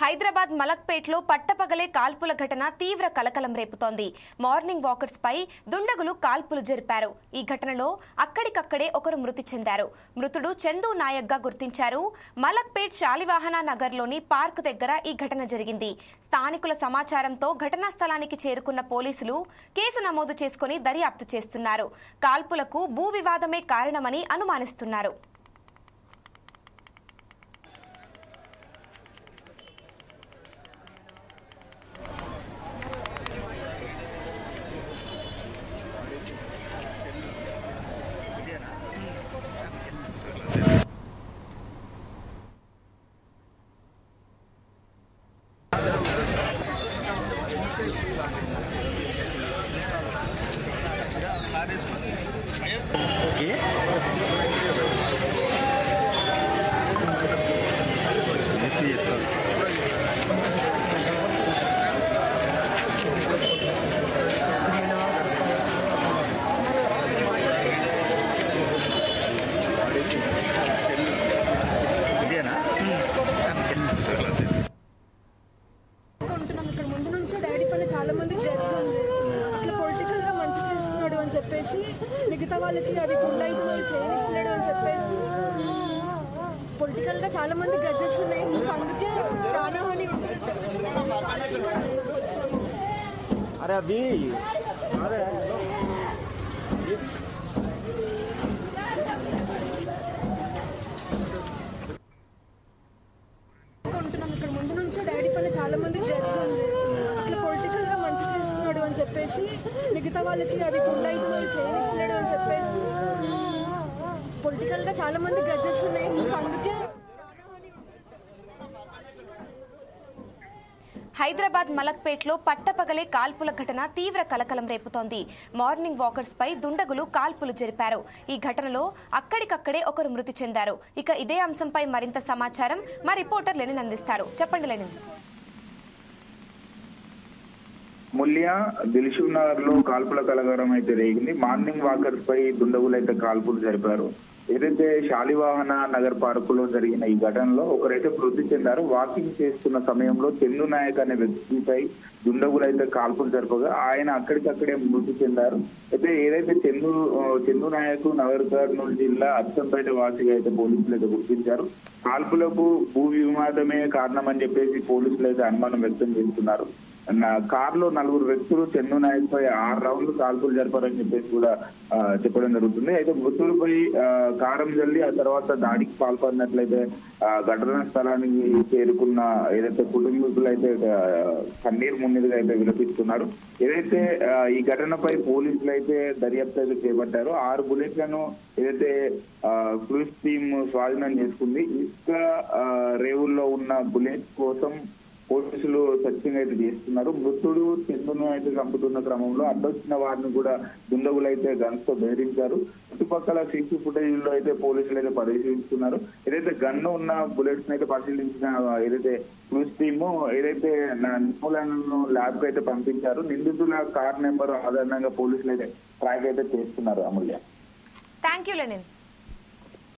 హైదరాబాద్ మలక్పేట్లో పట్టపగలే కాల్పుల ఘటన తీవ్ర కలకలం రేపుతోంది. మార్నింగ్ వాకర్స్ పై దుండగులు కాల్పులు జరిపారు. ఈ ఘటనలో అక్కడికక్కడే ఒకరు మృతి చెందారు. మృతుడు చందు నాయక్ గా గుర్తించారు. మలక్పేట్ శాలివాహన నగర్లోని పార్క్ దగ్గర ఈ ఘటన జరిగింది. స్థానికుల సమాచారంతో ఘటనా స్థలానికి చేరుకున్న పోలీసులు కేసు నమోదు చేసుకుని దర్యాప్తు చేస్తున్నారు. కాల్పులకు భూ వివాదమే కారణమని అనుమానిస్తున్నారు. చాలా మంది డ్రగ్స్ ఉంది, అట్లా పొలిటికల్ గా మంచి చేస్తున్నాడు అని చెప్పేసి మిగతా వాళ్ళకి అది గుండాయిజం చేయనిస్తున్నాడు అని చెప్పేసి పొలిటికల్ గా చాలా మంది గ్రడ్జెస్ ఉన్నాయి. ఇంకా అందుకే ప్రాణహాని ఉంటున్నాం. ఇక్కడ ముందు నుంచి డాడీ పైన చాలా మంది డ్రగ్స్ ఉంది, అట్లా పొలిటికల్ గా మంచి చేస్తున్నాడు అని చెప్పేసి మిగతా వాళ్ళకి అది గుండాయిజం చేయనిస్తున్నాడు అని చెప్పేసి పొలిటికల్ గా చాలా మంది గ్రడ్జెస్ ఉన్నాయి. ఇంకా అందుకే హైదరాబాద్ మలక్పేట్లో పట్టపగలే కాల్పుల ఘటన తీవ్ర కలకలం రేపుతోంది. మార్నింగ్ వాకర్స్ పై దుండగులు కాల్పులు జరిపారు. ఈ ఘటనలో అక్కడికక్కడే ఒకరు మృతి చెందారు. ఇక ఇదే అంశంపై మరింత సమాచారం మా రిపోర్టర్ లెనిన్ అందిస్తారు. చెప్పండి లెనిన్. ముల్లియా దిల్సుఖ్ నగర్ లో కాల్పుల కలకలం అయితే రేగింది. మార్నింగ్ వాకర్స్ పై దుండగులు అయితే కాల్పులు జరిపారు. ఏదైతే శాలివాహన నగర్ పార్క్ లో జరిగిన ఈ ఘటనలో ఒకరైతే మృతి చెందారు. వాకింగ్ చేస్తున్న సమయంలో చందు నాయక్ అనే వ్యక్తిపై దుండగులు అయితే కాల్పులు జరపగా ఆయన అక్కడికక్కడే మృతి చెందారు. అయితే ఏదైతే చందు నాయక్ నగర్ కర్నూలు జిల్లా అచ్చంపేట వాసిగా అయితే పోలీసులు అయితే గుర్తించారు. కాల్పులకు భూ వివాదమే కారణమని చెప్పేసి పోలీసులు అయితే అనుమానం వ్యక్తం చేస్తున్నారు. కారులో 4 వ్యక్తులు చందు నాయక్ పై 6 రౌండ్లు కాల్పులు జరిపారని చెప్పేసి కూడా చెప్పడం జరుగుతుంది. అయితే మృతులపై కారం జల్లి ఆ తర్వాత దాడికి పాల్పడినట్లయితే ఘటనా స్థలానికి చేరుకున్న ఏదైతే కుటుంబీకులు అయితే కన్నీరు మున్నీరుగా అయితే విలపిస్తున్నారు. ఏదైతే ఈ ఘటనపై పోలీసులు అయితే దర్యాప్తు అయితే చేపట్టారు. 6 బుల్లెట్లను ఏదైతే క్రూజ్ టీమ్ స్వాధీనం చేసుకుంది. ఇసుక రేవుల్లో ఉన్న బుల్లెట్ కోసం పోలీసులు సర్చింగ్ అయితే చేస్తున్నారు. మృతుడు చందును అయితే చంపుతున్న క్రమంలో అడ్డొచ్చిన వారిని కూడా దుండగులు అయితే గన్స్ తో బెదిరించారు. చుట్టుపక్కల సీసీ ఫుటేజ్ లో అయితే పోలీసులు అయితే పరిశీలిస్తున్నారు. ఏదైతే గన్ను ఉన్న బుల్లెట్స్ అయితే పరిశీలించిన ఏదైతే క్రూజ్ టీమ్ ఏదైతే నిపుణులను ల్యాబ్ కు అయితే పంపించారు. నిందితుల కార్ నెంబర్ ఆధారంగా పోలీసులు అయితే ట్రాక్ అయితే చేస్తున్నారు. అమూల్య. Thank you Lenin.